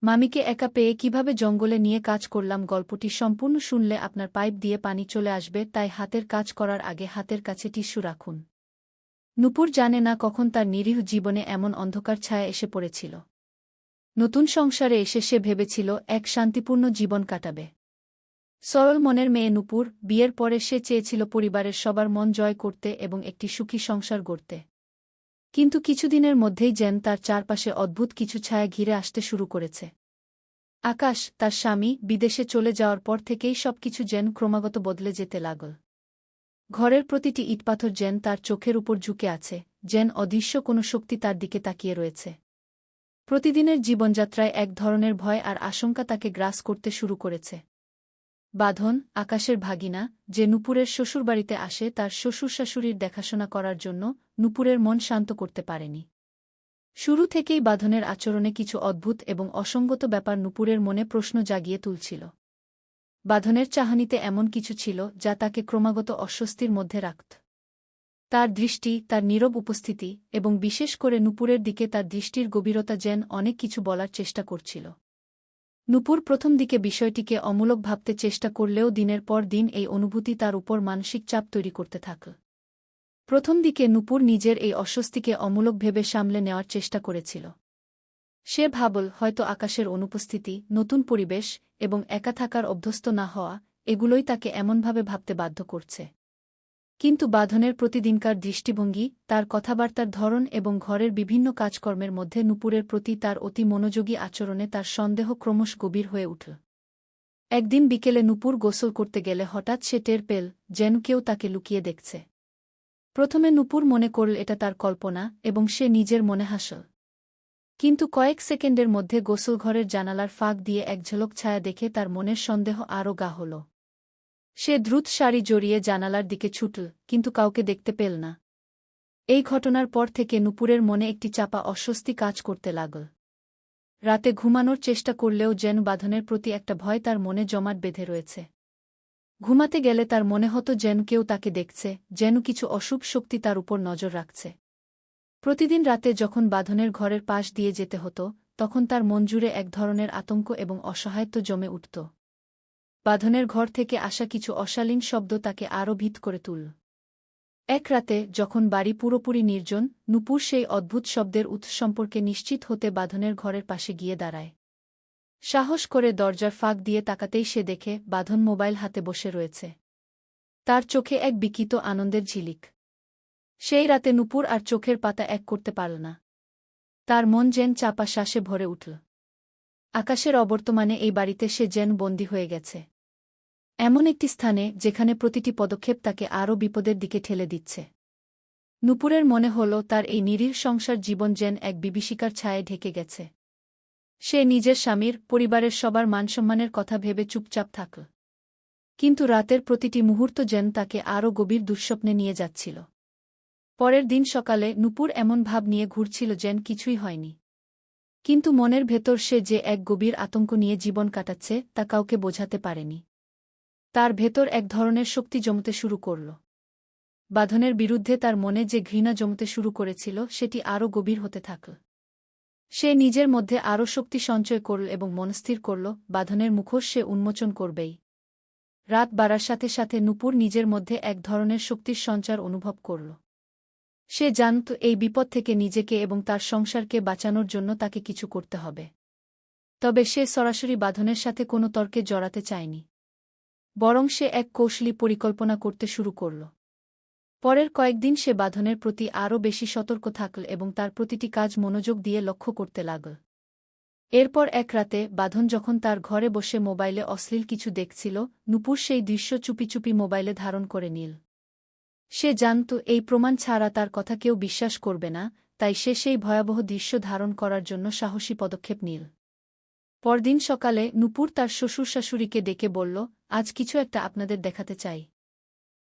মামিকে একা পেয়ে কিভাবে জঙ্গলে নিয়ে কাজ করলাম গল্পটি সম্পূর্ণ শুনলে আপনার পাইপ দিয়ে পানি চলে আসবে, তাই হাতের কাজ করার আগে হাতের কাছে টিস্যু রাখুন। নূপুর জানে না কখন তার নিরীহ জীবনে এমন অন্ধকার ছায়া এসে পড়েছিল। নতুন সংসারে এসে সে ভেবেছিল এক শান্তিপূর্ণ জীবন কাটাবে। সরল মনের মেয়ে নূপুর, বিয়ের পরে সে চেয়েছিল পরিবারের সবার মন জয় করতে এবং একটি সুখী সংসার গড়তে। কিন্তু কিছুদিনের মধ্যেই যেন তার চারপাশে অদ্ভুত কিছু ছায়া ঘিরে আসতে শুরু করেছে। আকাশ, তার স্বামী, বিদেশে চলে যাওয়ার পর থেকেই সবকিছু যেন ক্রমাগত বদলে যেতে লাগল। ঘরের প্রতিটি ইটপাথর যেন তার চোখের উপর ঝুঁকে আছে, যেন অদৃশ্য কোনো শক্তি তার দিকে তাকিয়ে রয়েছে। প্রতিদিনের জীবনযাত্রায় এক ধরনের ভয় আর আশঙ্কা তাকে গ্রাস করতে শুরু করেছে। বাঁধন, আকাশের ভাগিনা, যে নূপুরের শ্বশুরবাড়িতে আসে তার শ্বশুর-শাশুড়ির দেখাশোনা করার জন্য, নূপুরের মন শান্ত করতে পারেনি। শুরু থেকেই বাঁধনের আচরণে কিছু অদ্ভুত এবং অসঙ্গত ব্যাপার নূপুরের মনে প্রশ্ন জাগিয়ে তুলছিল। বাঁধনের চাহনিতে এমন কিছু ছিল যা তাকে ক্রমাগত অস্বস্তির মধ্যে রাখত। তার দৃষ্টি, তার নীরব উপস্থিতি, এবং বিশেষ করে নূপুরের দিকে তার দৃষ্টির গভীরতা যেন অনেক কিছু বলার চেষ্টা করছিল। নূপুর প্রথম দিকে বিষয়টিকে অমূলক ভাবতে চেষ্টা করলেও দিনের পর দিন এই অনুভূতি তার উপর মানসিক চাপ তৈরি করতে থাকল। প্রথম দিকে নূপুর নিজের এই অস্বস্তিকে অমূলক ভেবে সামলে নেওয়ার চেষ্টা করেছিল। সে ভাবল হয়তো আকাশের অনুপস্থিতি, নতুন পরিবেশ এবং একা থাকার অভ্যস্ত না হওয়া, এগুলোই তাকে এমনভাবে ভাবতে বাধ্য করছে। কিন্তু বাঁধনের প্রতিদিনকার দৃষ্টিভঙ্গি, তার কথাবার্তার ধরন এবং ঘরের বিভিন্ন কাজকর্মের মধ্যে নূপুরের প্রতি তার অতি মনোযোগী আচরণে তার সন্দেহ ক্রমশ গভীর হয়ে উঠল। একদিন বিকেলে নূপুর গোসল করতে গেলে হঠাৎ সে টের পেল যেন কেউ তাকে লুকিয়ে দেখছে। প্রথমে নূপুর মনে করল এটা তার কল্পনা এবং সে নিজের মনে হাসল। কিন্তু কয়েক সেকেন্ডের মধ্যে গোসলঘরের জানালার ফাঁক দিয়ে এক ঝলক ছায়া দেখে তার মনের সন্দেহ আরও গা হল। সে দ্রুত শাড়ি জড়িয়ে জানালার দিকে ছুটল, কিন্তু কাউকে দেখতে পেল না। এই ঘটনার পর থেকে নূপুরের মনে একটি চাপা অস্বস্তি কাজ করতে লাগল। রাতে ঘুমানোর চেষ্টা করলেও যেন বাঁধনের প্রতি একটা ভয় তার মনে জমাট বেঁধে রয়েছে। ঘুমাতে গেলে তার মনে হতো যেন কেউ তাকে দেখছে, যেন কিছু অশুভ শক্তি তার উপর নজর রাখছে। প্রতিদিন রাতে যখন বাঁধনের ঘরের পাশ দিয়ে যেতে হতো, তখন তার মন জুড়ে এক ধরনের আতঙ্ক এবং অসহায়ত্ব জমে উঠত। বাঁধনের ঘর থেকে আসা কিছু অশালীন শব্দ তাকে আরও ভীত করে তুলল। এক রাতে যখন বাড়ি পুরোপুরি নির্জন, নূপুর সেই অদ্ভুত শব্দের উৎস সম্পর্কে নিশ্চিত হতে বাঁধনের ঘরের পাশে গিয়ে দাঁড়ায়। সাহস করে দরজার ফাঁক দিয়ে তাকাতেই সে দেখে বাঁধন মোবাইল হাতে বসে রয়েছে। তার চোখে এক বিকিত আনন্দের ঝিলিক। সেই রাতে নূপুর আর চোখের পাতা এক করতে পারল না। তার মন যেন চাপা শ্বাসে ভরে উঠল। আকাশের অবর্তমানে এই বাড়িতে সে যেন বন্দী হয়ে গেছে। এমন একটি স্থানে যেখানে প্রতিটি পদক্ষেপ তাকে আরও বিপদের দিকে ঠেলে দিচ্ছে। নূপুরের মনে হল তার এই নিরীহ সংসার জীবন যেন এক বিভীষিকার ছায়ায় ঢেকে গেছে। সে নিজের স্বামীর, পরিবারের সবার মানসম্মানের কথা ভেবে চুপচাপ থাকল। কিন্তু রাতের প্রতিটি মুহূর্ত যেন তাকে আরও গভীর দুঃস্বপ্নে নিয়ে যাচ্ছিল। পরের দিন সকালে নূপুর এমন ভাব নিয়ে ঘুরছিল যেন কিছুই হয়নি। কিন্তু মনের ভেতর সে যে এক গভীর আতঙ্ক নিয়ে জীবন কাটাচ্ছে তা কাউকে বোঝাতে পারেনি। তার ভেতর এক ধরনের শক্তি জমতে শুরু করল। বাঁধনের বিরুদ্ধে তার মনে যে ঘৃণা জমতে শুরু করেছিল সেটি আরও গভীর হতে থাকল। সে নিজের মধ্যে আরও শক্তি সঞ্চয় করল এবং মনস্থির করল বাঁধনের মুখোশ সে উন্মোচন করবেই। রাত বাড়ার সাথে সাথে নূপুর নিজের মধ্যে এক ধরনের শক্তির সঞ্চার অনুভব করল। সে জানত এই বিপদ থেকে নিজেকে এবং তার সংসারকে বাঁচানোর জন্য তাকে কিছু করতে হবে। তবে সে সরাসরি বাঁধনের সাথে কোনো তর্কে জড়াতে চায়নি। বরং সে এক কৌশলী পরিকল্পনা করতে শুরু করল। পরের কয়েকদিন সে বাঁধনের প্রতি আরও বেশি সতর্ক থাকল এবং তার প্রতিটি কাজ মনোযোগ দিয়ে লক্ষ্য করতে লাগল। এরপর এক রাতে বাঁধন যখন তার ঘরে বসে মোবাইলে অশ্লীল কিছু দেখছিল, নূপুর সেই দৃশ্য চুপি চুপি মোবাইলে ধারণ করে নিল। সে জানত এই প্রমাণ ছাড়া তার কথা কেউ বিশ্বাস করবে না, তাই সে সেই ভয়াবহ দৃশ্য ধারণ করার জন্য সাহসী পদক্ষেপ নিল। পরদিন সকালে নূপুর তার শ্বশুর-শাশুড়িকে ডেকে বলল, আজ কিছু একটা আপনাদের দেখাতে চাই।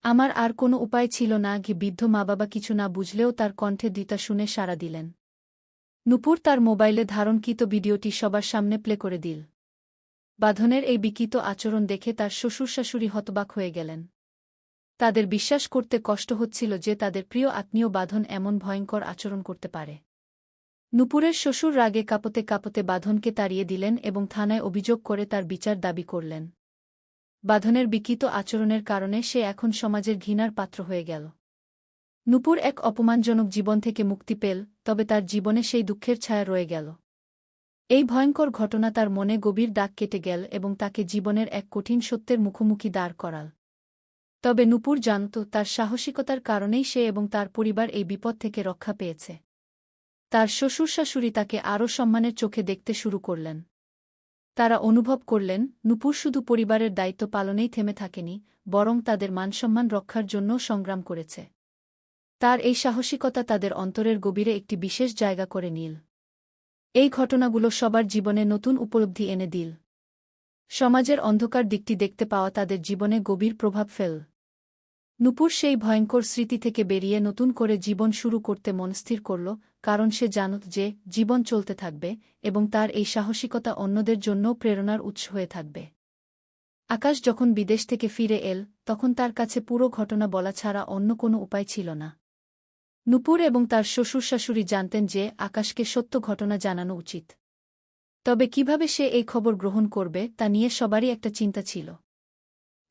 আমার আর কোনো উপায় ছিল না। বৃদ্ধ মা-বাবা কিছু না বুঝলেও তার কণ্ঠে দ্বিধা শুনে সাড়া দিলেন। নূপুর তার মোবাইলে ধারণকৃত ভিডিওটি সবার সামনে প্লে করে দিল। বাঁধনের এই বিকৃত আচরণ দেখে তার শ্বশুর-শাশুড়ি হতবাক হয়ে গেলেন। তাদের বিশ্বাস করতে কষ্ট হচ্ছিল যে তাদের প্রিয় আত্মীয় বাঁধন এমন ভয়ঙ্কর আচরণ করতে পারে। নূপুরের শ্বশুর রাগে কাঁপতে কাঁপতে বাঁধনকে তাড়িয়ে দিলেন এবং থানায় অভিযোগ করে তার বিচার দাবি করলেন। বাঁধনের বিকৃত আচরণের কারণে সে এখন সমাজের ঘৃণার পাত্র হয়ে গেল। নূপুর এক অপমানজনক জীবন থেকে মুক্তি পেল, তবে তার জীবনে সেই দুঃখের ছায়া রয়ে গেল। এই ভয়ঙ্কর ঘটনা তার মনে গভীর দাগ কেটে গেল এবং তাকে জীবনের এক কঠিন সত্যের মুখোমুখি দাঁড় করাল। তবে নূপুর জানত তার সাহসিকতার কারণেই সে এবং তার পরিবার এই বিপদ থেকে রক্ষা পেয়েছে। তার শ্বশুর শাশুড়ি তাকে আরও সম্মানের চোখে দেখতে শুরু করলেন। তারা অনুভব করলেন নূপুর শুধু পরিবারের দায়িত্ব পালনেই থেমে থাকেনি, বরং তাদের মানসম্মান রক্ষার জন্যও সংগ্রাম করেছে। তার এই সাহসিকতা তাদের অন্তরের গভীরে একটি বিশেষ জায়গা করে নিল। এই ঘটনাগুলো সবার জীবনে নতুন উপলব্ধি এনে দিল। সমাজের অন্ধকার দিকটি দেখতে পাওয়া তাদের জীবনে গভীর প্রভাব ফেল। নূপুর সেই ভয়ঙ্কর স্মৃতি থেকে বেরিয়ে নতুন করে জীবন শুরু করতে মনস্থির করল, কারণ সে জানত যে জীবন চলতে থাকবে এবং তার এই সাহসিকতা অন্যদের জন্যও প্রেরণার উৎস হয়ে থাকবে। আকাশ যখন বিদেশ থেকে ফিরে এল, তখন তার কাছে পুরো ঘটনা বলা ছাড়া অন্য কোনো উপায় ছিল না। নূপুর এবং তার শ্বশুর শাশুড়ি জানতেন যে আকাশকে সত্য ঘটনা জানানো উচিত। তবে কিভাবে সে এই খবর গ্রহণ করবে তা নিয়ে সবারই একটা চিন্তা ছিল।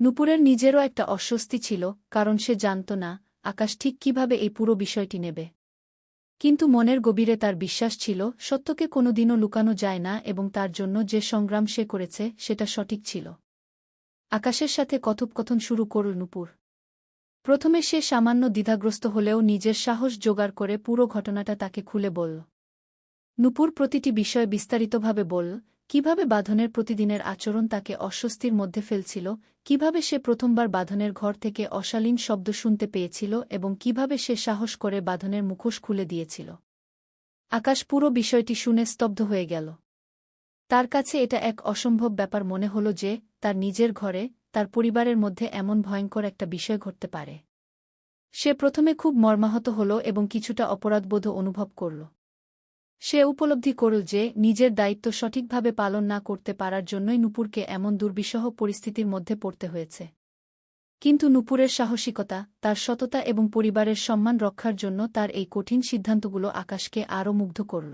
নূপুরের নিজেরও একটা অস্বস্তি ছিল, কারণ সে জানত না আকাশ ঠিক কিভাবে এই পুরো বিষয়টি নেবে। কিন্তু মনের গভীরে তার বিশ্বাস ছিল সত্যকে কোনোদিনও লুকানো যায় না এবং তার জন্য যে সংগ্রাম সে করেছে সেটা সঠিক ছিল। আকাশের সাথে কথোপকথন শুরু করল নূপুর। প্রথমে সে সামান্য দ্বিধাগ্রস্ত হলেও নিজের সাহস জোগাড় করে পুরো ঘটনাটা তাকে খুলে বলল। নূপুর প্রতিটি বিষয় বিস্তারিতভাবে বলল, কিভাবে বাঁধনের প্রতিদিনের আচরণ তাকে অস্বস্তির মধ্যে ফেলছিল, কিভাবে সে প্রথমবার বাঁধনের ঘর থেকে অশালীন শব্দ শুনতে পেয়েছিল এবং কিভাবে সে সাহস করে বাঁধনের মুখোশ খুলে দিয়েছিল। আকাশ পুরো বিষয়টি শুনে স্তব্ধ হয়ে গেল। তার কাছে এটা এক অসম্ভব ব্যাপার মনে হল যে তার নিজের ঘরে, তার পরিবারের মধ্যে এমন ভয়ঙ্কর একটা বিষয় ঘটতে পারে। সে প্রথমে খুব মর্মাহত হল এবং কিছুটা অপরাধবোধ অনুভব করল। সে উপলব্ধি করল যে নিজের দায়িত্ব সঠিকভাবে পালন না করতে পারার জন্যই নূপুরকে এমন দুর্বিষহ পরিস্থিতির মধ্যে পড়তে হয়েছে। কিন্তু নূপুরের সাহসিকতা, তার সততা এবং পরিবারের সম্মান রক্ষার জন্য তার এই কঠিন সিদ্ধান্তগুলো আকাশকে আরও মুগ্ধ করল।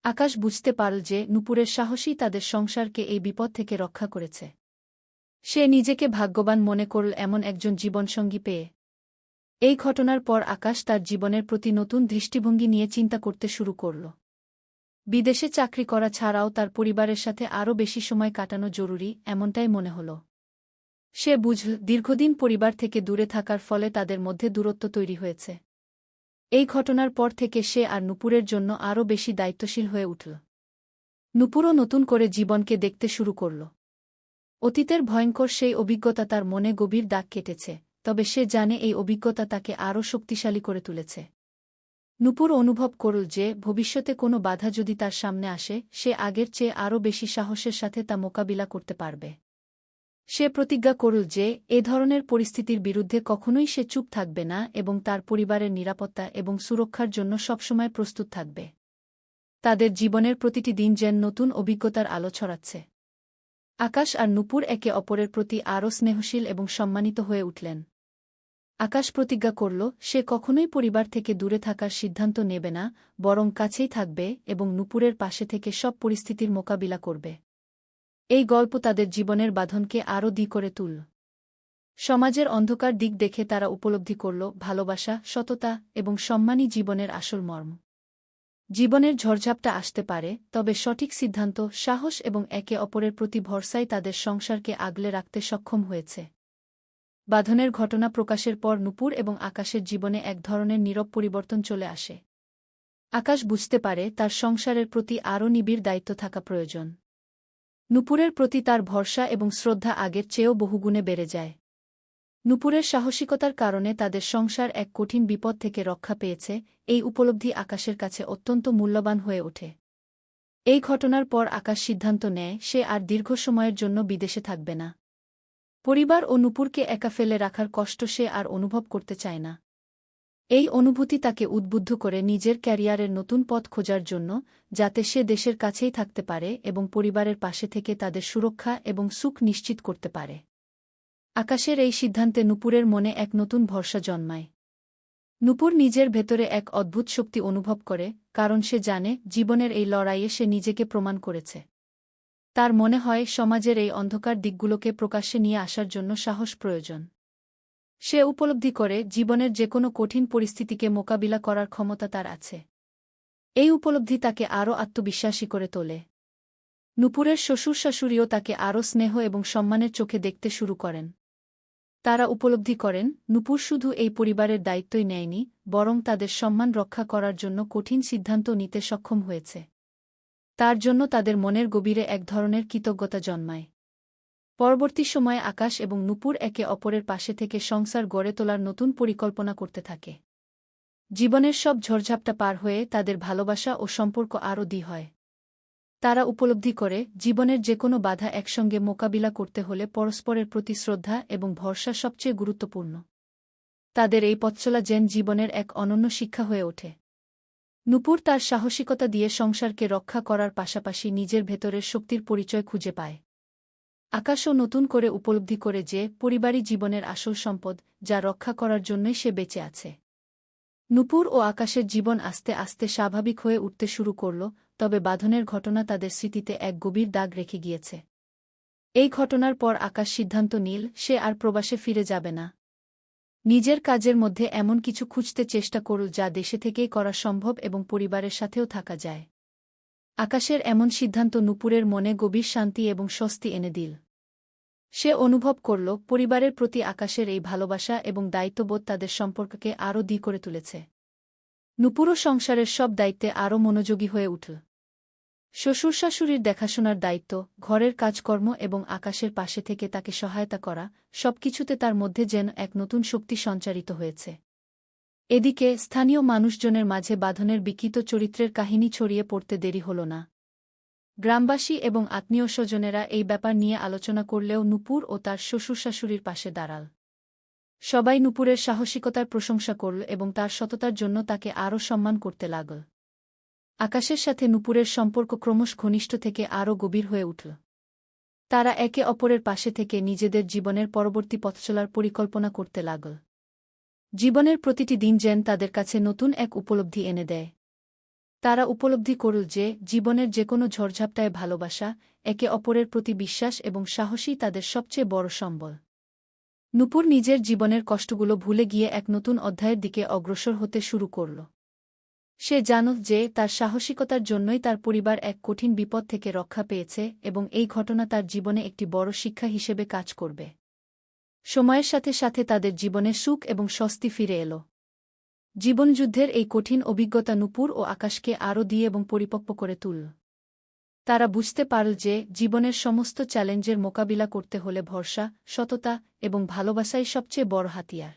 আকাশ বুঝতে পারল যে নূপুরের সাহসই তাদের সংসারকে এই বিপদ থেকে রক্ষা করেছে। সে নিজেকে ভাগ্যবান মনে করল এমন একজন জীবনসঙ্গী পেয়ে। এই ঘটনার পর আকাশ তার জীবনের প্রতি নতুন দৃষ্টিভঙ্গি নিয়ে চিন্তা করতে শুরু করল। বিদেশে চাকরি করা ছাড়াও তার পরিবারের সাথে আরও বেশি সময় কাটানো জরুরি, এমনটাই মনে হল। সে বুঝল দীর্ঘদিন পরিবার থেকে দূরে থাকার ফলে তাদের মধ্যে দূরত্ব তৈরি হয়েছে। এই ঘটনার পর থেকে সে আর নূপুরের জন্য আরও বেশি দায়িত্বশীল হয়ে উঠল। নূপুরও নতুন করে জীবনকে দেখতে শুরু করল। অতীতের ভয়ঙ্কর সেই অভিজ্ঞতা তার মনে গভীর দাগ কেটেছে, তবে সে জানে এই অভিজ্ঞতা তাকে আরও শক্তিশালী করে তুলেছে। নূপুর অনুভব করল যে ভবিষ্যতে কোনো বাধা যদি তার সামনে আসে, সে আগের চেয়ে আরও বেশি সাহসের সাথে তা মোকাবিলা করতে পারবে। সে প্রতিজ্ঞা করল যে এ ধরনের পরিস্থিতির বিরুদ্ধে কখনোই সে চুপ থাকবে না এবং তার পরিবারের নিরাপত্তা এবং সুরক্ষার জন্য সবসময় প্রস্তুত থাকবে। তাদের জীবনের প্রতিটি দিন যেন নতুন অভিজ্ঞতার আলো ছড়াচ্ছে। আকাশ আর নূপুর একে অপরের প্রতি আরও স্নেহশীল এবং সম্মানিত হয়ে উঠলেন। আকাশ প্রতিজ্ঞা করল সে কখনোই পরিবার থেকে দূরে থাকার সিদ্ধান্ত নেবে না, বরং কাছেই থাকবে এবং নূপুরের পাশে থেকে সব পরিস্থিতির মোকাবিলা করবে। এই গল্প তাদের জীবনের বাঁধনকে আরও দৃঢ় করে তুলল। সমাজের অন্ধকার দিক দেখে তারা উপলব্ধি করল ভালোবাসা, সততা এবং সম্মানই জীবনের আসল মর্ম। জীবনের ঝড়ঝাপটা আসতে পারে, তবে সঠিক সিদ্ধান্ত, সাহস এবং একে অপরের প্রতি ভরসাই তাদের সংসারকে আগলে রাখতে সক্ষম হয়েছে। বাঁধনের ঘটনা প্রকাশের পর নূপুর এবং আকাশের জীবনে এক ধরনের নীরব পরিবর্তন চলে আসে। আকাশ বুঝতে পারে তার সংসারের প্রতি আরও নিবিড় দায়িত্ব থাকা প্রয়োজন। নূপুরের প্রতি তার ভরসা এবং শ্রদ্ধা আগের চেয়েও বহুগুণে বেড়ে যায়। নূপুরের সাহসিকতার কারণে তাদের সংসার এক কঠিন বিপদ থেকে রক্ষা পেয়েছে, এই উপলব্ধি আকাশের কাছে অত্যন্ত মূল্যবান হয়ে ওঠে। এই ঘটনার পর আকাশ সিদ্ধান্ত নেয় সে আর দীর্ঘ সময়ের জন্য বিদেশে থাকবে না। পরিবার ও নূপুরকে একা ফেলে রাখার কষ্ট সে আর অনুভব করতে চায় না। এই অনুভূতি তাকে উদ্বুদ্ধ করে নিজের ক্যারিয়ারের নতুন পথ খোঁজার জন্য, যাতে সে দেশের কাছেই থাকতে পারে এবং পরিবারের পাশে থেকে তাদের সুরক্ষা এবং সুখ নিশ্চিত করতে পারে। আকাশের এই সিদ্ধান্তে নূপুরের মনে এক নতুন ভরসা জন্মায়। নূপুর নিজের ভেতরে এক অদ্ভুত শক্তি অনুভব করে, কারণ সে জানে জীবনের এই লড়াইয়ে সে নিজেকে প্রমাণ করেছে। তার মনে হয় সমাজের এই অন্ধকার দিকগুলোকে প্রকাশ্যে নিয়ে আসার জন্য সাহস প্রয়োজন। সে উপলব্ধি করে জীবনের যেকোনো কঠিন পরিস্থিতিকে মোকাবিলা করার ক্ষমতা তার আছে। এই উপলব্ধি তাকে আরও আত্মবিশ্বাসী করে তোলে। নূপুরের শ্বশুর-শাশুড়িও তাকে আরও স্নেহ এবং সম্মানের চোখে দেখতে শুরু করেন। তারা উপলব্ধি করেন নূপুর শুধু এই পরিবারের দায়িত্বই নেয়নি, বরং তাদের সম্মান রক্ষা করার জন্য কঠিন সিদ্ধান্ত নিতে সক্ষম হয়েছে। তার জন্য তাদের মনের গভীরে এক ধরনের কৃতজ্ঞতা জন্মায়। পরবর্তী সময়ে আকাশ এবং নূপুর একে অপরের পাশে থেকে সংসার গড়ে তোলার নতুন পরিকল্পনা করতে থাকে। জীবনের সব ঝড়ঝাপটা পার হয়ে তাদের ভালোবাসা ও সম্পর্ক আরও দৃঢ় হয়। তারা উপলব্ধি করে জীবনের যেকোনো বাধা একসঙ্গে মোকাবিলা করতে হলে পরস্পরের প্রতি শ্রদ্ধা এবং ভরসা সবচেয়ে গুরুত্বপূর্ণ। তাদের এই পথচলা যেন জীবনের এক অনন্য শিক্ষা হয়ে ওঠে। নূপুর তার সাহসিকতা দিয়ে সংসারকে রক্ষা করার পাশাপাশি নিজের ভেতরের শক্তির পরিচয় খুঁজে পায়। আকাশও নতুন করে উপলব্ধি করে যে পরিবারই জীবনের আসল সম্পদ, যা রক্ষা করার জন্যই সে বেঁচে আছে। নূপুর ও আকাশের জীবন আস্তে আস্তে স্বাভাবিক হয়ে উঠতে শুরু করল, তবে বাঁধনের ঘটনা তাদের স্মৃতিতে এক গভীর দাগ রেখে গিয়েছে। এই ঘটনার পর আকাশ সিদ্ধান্ত নিল সে আর প্রবাসে ফিরে যাবে না। নিজের কাজের মধ্যে এমন কিছু খুঁজতে চেষ্টা করল যা দেশে থেকেই করা সম্ভব এবং পরিবারের সাথেও থাকা যায়। আকাশের এমন সিদ্ধান্ত নূপুরের মনে গভীর শান্তি এবং স্বস্তি এনে দিল। সে অনুভব করল পরিবারের প্রতি আকাশের এই ভালোবাসা এবং দায়িত্ববোধ তাদের সম্পর্ককে আরও দৃঢ় করে তুলেছে। নূপুরও সংসারের সব দায়িত্বে আরও মনোযোগী হয়ে উঠল। শ্বশুর-শাশুড়ির দেখাশোনার দায়িত্ব, ঘরের কাজকর্ম এবং আকাশের পাশে থেকে তাকে সহায়তা করা, সবকিছুতে তার মধ্যে যেন এক নতুন শক্তি সঞ্চারিত হয়েছে। এদিকে স্থানীয় মানুষজনের মাঝে বাঁধনের বিকৃত চরিত্রের কাহিনী ছড়িয়ে পড়তে দেরি হল না। গ্রামবাসী এবং আত্মীয় স্বজনেরা এই ব্যাপার নিয়ে আলোচনা করলেও নূপুর ও তার শ্বশুর-শাশুড়ির পাশে দাঁড়াল। সবাই নূপুরের সাহসিকতার প্রশংসা করল এবং তার সততার জন্য তাকে আরও সম্মান করতে লাগল। আকাশের সাথে নূপুরের সম্পর্ক ক্রমশ ঘনিষ্ঠ থেকে আরও গভীর হয়ে উঠল। তারা একে অপরের পাশে থেকে নিজেদের জীবনের পরবর্তী পথচলার পরিকল্পনা করতে লাগল। জীবনের প্রতিটি দিন যেন তাদের কাছে নতুন এক উপলব্ধি এনে দেয়। তারা উপলব্ধি করল যে জীবনের যেকোনো ঝড়ঝাপটায় ভালোবাসা, একে অপরের প্রতি বিশ্বাস এবং সাহসই তাদের সবচেয়ে বড় সম্বল। নূপুর নিজের জীবনের কষ্টগুলো ভুলে গিয়ে এক নতুন অধ্যায়ের দিকে অগ্রসর হতে শুরু করল। সে জানত যে তার সাহসিকতার জন্যই তার পরিবার এক কঠিন বিপদ থেকে রক্ষা পেয়েছে এবং এই ঘটনা তার জীবনে একটি বড় শিক্ষা হিসেবে কাজ করবে। সময়ের সাথে সাথে তাদের জীবনে সুখ এবং স্বস্তি ফিরে এলো। জীবনযুদ্ধের এই কঠিন অভিজ্ঞতা নূপুর ও আকাশকে আরও দৃঢ় এবং পরিপক্ব করে তুলল। তারা বুঝতে পারল যে জীবনের সমস্ত চ্যালেঞ্জের মোকাবিলা করতে হলে ভরসা, সততা এবং ভালোবাসাই সবচেয়ে বড় হাতিয়ার।